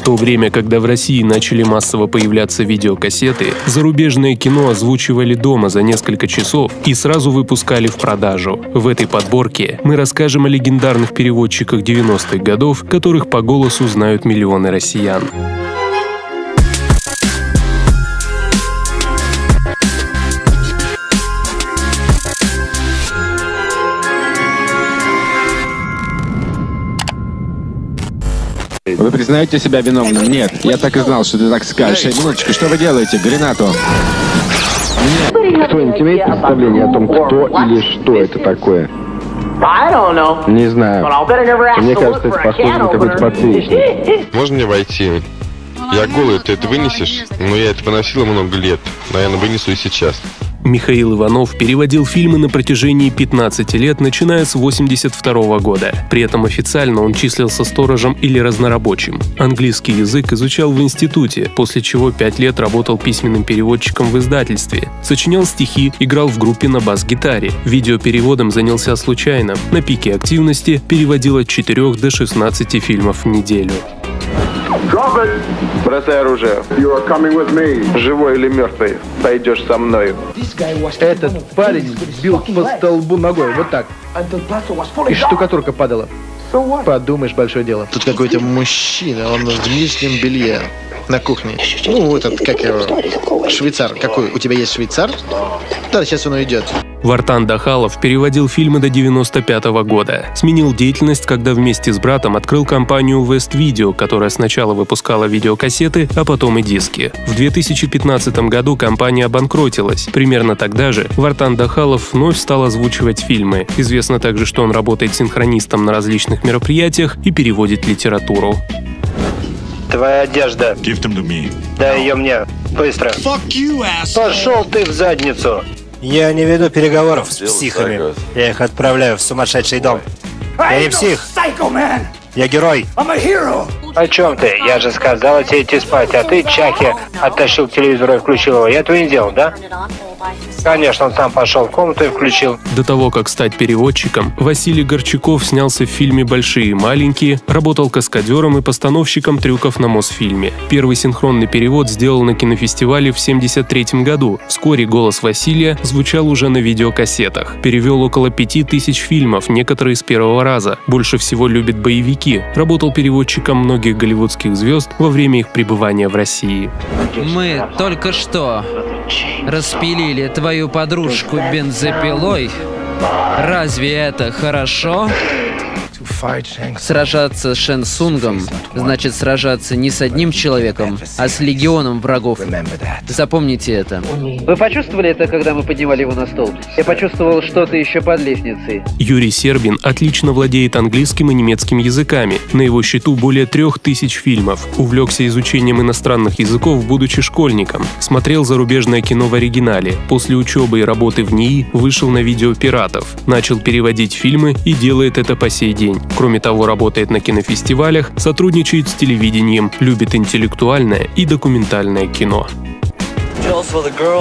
то время, когда в России начали массово появляться видеокассеты, зарубежное кино озвучивали дома за несколько часов и сразу выпускали в продажу. В этой подборке мы расскажем о легендарных переводчиках 90-х годов, которых по голосу знают миллионы россиян. Вы признаете себя виновным? Нет. Я так и знал, что ты так скажешь. Минуточку, что вы делаете? Гренату. Кто-нибудь имеет представление о том, кто или что это такое? Не знаю. Мне кажется, это похоже на какой-то подсвечник. Можно мне войти? Я голый, ты это вынесешь? Но я это выносил много лет. Наверное, вынесу и сейчас. Михаил Иванов переводил фильмы на протяжении 15 лет, начиная с 1982 года. При этом официально он числился сторожем или разнорабочим. Английский язык изучал в институте, после чего 5 лет работал письменным переводчиком в издательстве. Сочинял стихи, играл в группе на бас-гитаре. Видеопереводом занялся случайно. На пике активности переводил от 4 до 16 фильмов в неделю. Бросай оружие. Живой или мертвый, пойдешь со мной. Этот парень бил по столбу ногой, вот так. И штукатурка падала. Подумаешь, большое дело. Тут какой-то мужчина, он в нижнем белье на кухне. Ну, этот, как его, швейцар. Какой? У тебя есть швейцар? Да, сейчас он уйдет. Вартан Дахалов переводил фильмы до 1995 года. Сменил деятельность, когда вместе с братом открыл компанию West Video, которая сначала выпускала видеокассеты, а потом и диски. В 2015 году компания обанкротилась. Примерно тогда же Вартан Дахалов вновь стал озвучивать фильмы. Известно также, что он работает синхронистом на различных мероприятиях и переводит литературу. Твоя одежда. Дай ее мне. Быстро. Пошел ты в задницу. Я не веду переговоров с психами. Я их отправляю в сумасшедший дом. Я не псих. Я герой. О чем ты? Я же сказал тебе идти спать, а ты, Чаки, оттащил к телевизору и включил его. Я этого не делал, да? Конечно, он сам пошел в комнату и включил. До того, как стать переводчиком, Василий Горчаков снялся в фильме «Большие и маленькие», работал каскадером и постановщиком трюков на Мосфильме. Первый синхронный перевод сделал на кинофестивале в 1973 году. Вскоре голос Василия звучал уже на видеокассетах. Перевел около 5000 фильмов, некоторые с первого раза. Больше всего любит боевики. Работал переводчиком многих голливудских звезд во время их пребывания в России. Мы только что распилили твою подружку бензопилой. Разве это хорошо? Сражаться с Шен Сунгом значит сражаться не с одним человеком, а с легионом врагов. Запомните это. Вы почувствовали это, когда мы поднимали его на стол? Я почувствовал что-то еще под лестницей. Юрий Сербин отлично владеет английским и немецким языками. На его счету более 3000 фильмов. Увлекся изучением иностранных языков, будучи школьником. Смотрел зарубежное кино в оригинале. После учебы и работы в НИИ вышел на видео пиратов. Начал переводить фильмы и делает это по сей день. Кроме того, работает на кинофестивалях, сотрудничает с телевидением, любит интеллектуальное и документальное кино.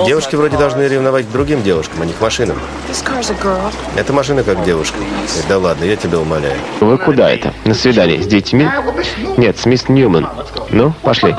Девушки вроде должны ревновать к другим девушкам, а не к машинам. Эта машина как девушка. Да ладно, я тебя умоляю. Вы куда это? На свидание с детьми? Нет, с мисс Ньюман. Ну, пошли.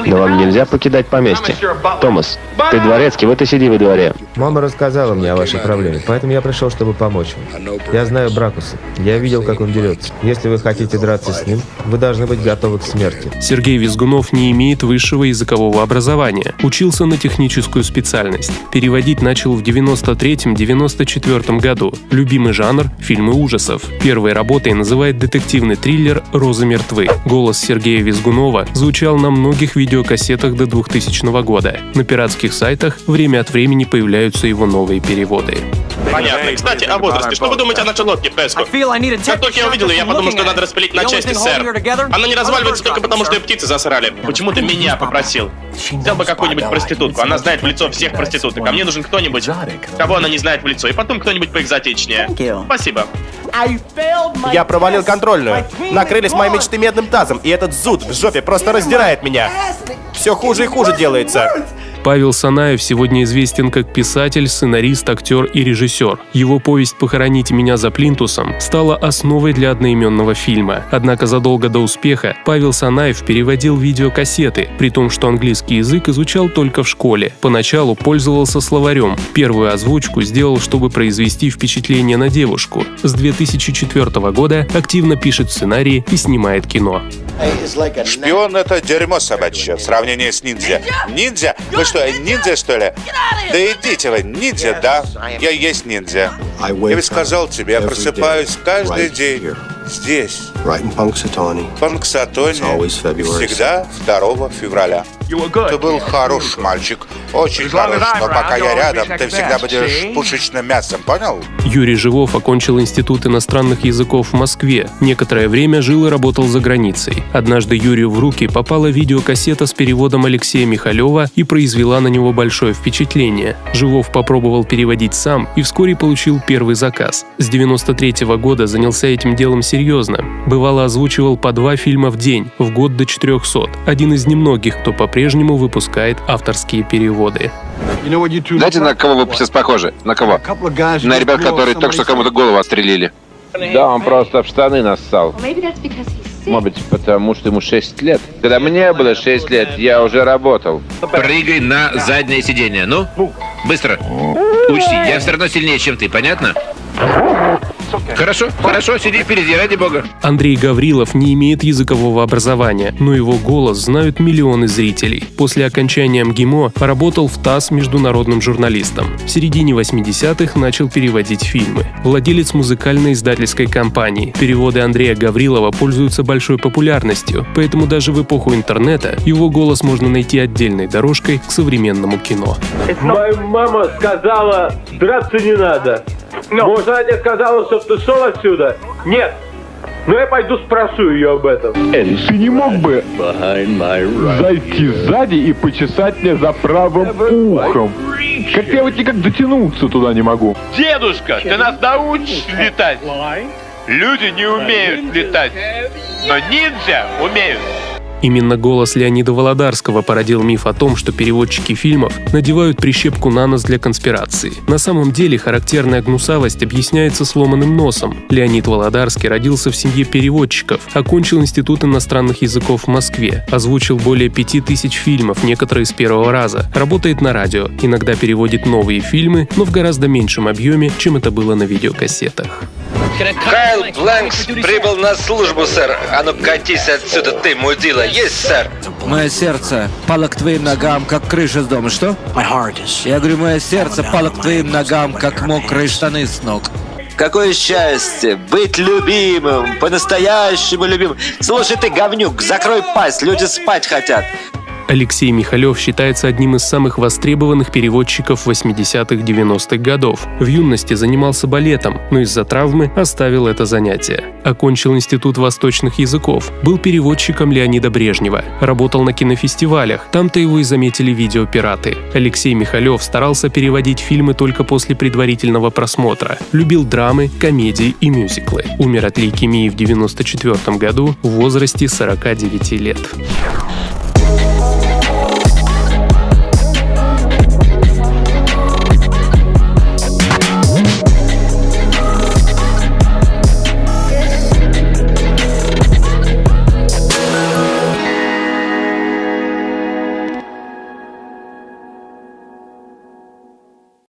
Но вам нельзя покидать поместье. Томас, ты дворецкий, вот и сиди во дворе. Мама рассказала мне о вашей проблеме, поэтому я пришел, чтобы помочь вам. Я знаю Бракуса. Я видел, как он дерется. Если вы хотите драться с ним, вы должны быть готовы к смерти. Сергей Визгунов не имеет высшего языкового образования. Учился на техническую специальность. Переводить начал в 1993-1994 году. Любимый жанр – фильмы ужасов. Первой работой называет детективный триллер «Розы мертвы». Голос Сергея Визгунова звучал на многих видеокассетах до 2000 года. На пиратских сайтах время от времени появляются его новые переводы. Понятно. Кстати, о возрасте. Что вы думаете о нашей лодке, Преско? Как только я увидел ее, я подумал, что надо распилить на части, сэр. Она не разваливается только потому, что ее птицы засрали. Почему ты меня попросил? Взял бы какую-нибудь проститутку. Она знает в лицо всех проституток. А мне нужен кто-нибудь, кого она не знает в лицо. И потом кто-нибудь поэкзотичнее. Спасибо. Я провалил контрольную. Накрылись мои мечты медным тазом. И этот зуд в жопе просто раздирает меня. Все хуже и хуже делается. Павел Санаев сегодня известен как писатель, сценарист, актер и режиссер. Его повесть «Похороните меня за плинтусом» стала основой для одноименного фильма. Однако задолго до успеха Павел Санаев переводил видеокассеты, при том, что английский язык изучал только в школе. Поначалу пользовался словарем. Первую озвучку сделал, чтобы произвести впечатление на девушку. С 2004 года активно пишет сценарии и снимает кино. Шпион — это дерьмо собачье в сравнении с ниндзя. Ниндзя? Вы что, ниндзя, что ли? Да идите вы, ниндзя, да. Я есть ниндзя. Я ведь сказал тебе, я просыпаюсь каждый день здесь, в Панксатоне, всегда 2 февраля. Ты был хорош мальчик, очень хорош, но пока я рядом, ты всегда будешь пушечным мясом, понял? Юрий Живов окончил Институт иностранных языков в Москве. Некоторое время жил и работал за границей. Однажды Юрию в руки попала видеокассета с переводом Алексея Михалева и произвела на него большое впечатление. Живов попробовал переводить сам и вскоре получил первый заказ. С 1993 года занялся этим делом серьезно. Бывало, озвучивал по 2 фильма в день, в год до 400. Один из немногих, кто по-прежнему выпускает авторские переводы. Знаете, на кого вы сейчас похожи? На кого? На ребят, которые только что кому-то голову отстрелили. Да, он просто в штаны нассал. Может быть, потому что ему 6 лет. Когда мне было 6 лет, я уже работал. Прыгай на заднее сиденье. Ну, быстро. Учти, я все равно сильнее, чем ты, понятно? Хорошо, сиди впереди, ради бога. Андрей Гаврилов не имеет языкового образования, но его голос знают миллионы зрителей. После окончания МГИМО работал в ТАСС международным журналистом. В середине 80-х начал переводить фильмы. Владелец музыкальной издательской компании. Переводы Андрея Гаврилова пользуются большой популярностью, поэтому даже в эпоху интернета его голос можно найти отдельной дорожкой к современному кино. Моя мама сказала, драться не надо. Может, она тебе сказала, чтобы ты шел отсюда? Нет. Но я пойду спрошу ее об этом. Ты не мог бы зайти сзади и почесать мне за правым ухом? Как я вот никак дотянуться туда не могу. Дедушка, ты нас научишь летать? Люди не умеют летать, но ниндзя умеют. Именно голос Леонида Володарского породил миф о том, что переводчики фильмов надевают прищепку на нос для конспирации. На самом деле характерная гнусавость объясняется сломанным носом. Леонид Володарский родился в семье переводчиков, окончил Институт иностранных языков в Москве, озвучил более 5000 фильмов, некоторые с первого раза, работает на радио, иногда переводит новые фильмы, но в гораздо меньшем объеме, чем это было на видеокассетах. Кайл Бланкс прибыл на службу, сэр. А ну катись отсюда, ты мудила. Есть, сэр. Мое сердце пало к твоим ногам, как крыша с дома. Что? Я говорю, мое сердце пало к твоим ногам, как мокрые штаны с ног. Какое счастье быть любимым, по-настоящему любимым. Слушай ты, говнюк, закрой пасть, люди спать хотят. Алексей Михалев считается одним из самых востребованных переводчиков 80-х-90-х годов. В юности занимался балетом, но из-за травмы оставил это занятие. Окончил Институт восточных языков, был переводчиком Леонида Брежнева, работал на кинофестивалях, там-то его и заметили видеопираты. Алексей Михалев старался переводить фильмы только после предварительного просмотра. Любил драмы, комедии и мюзиклы. Умер от лейкемии в 1994 году в возрасте 49 лет.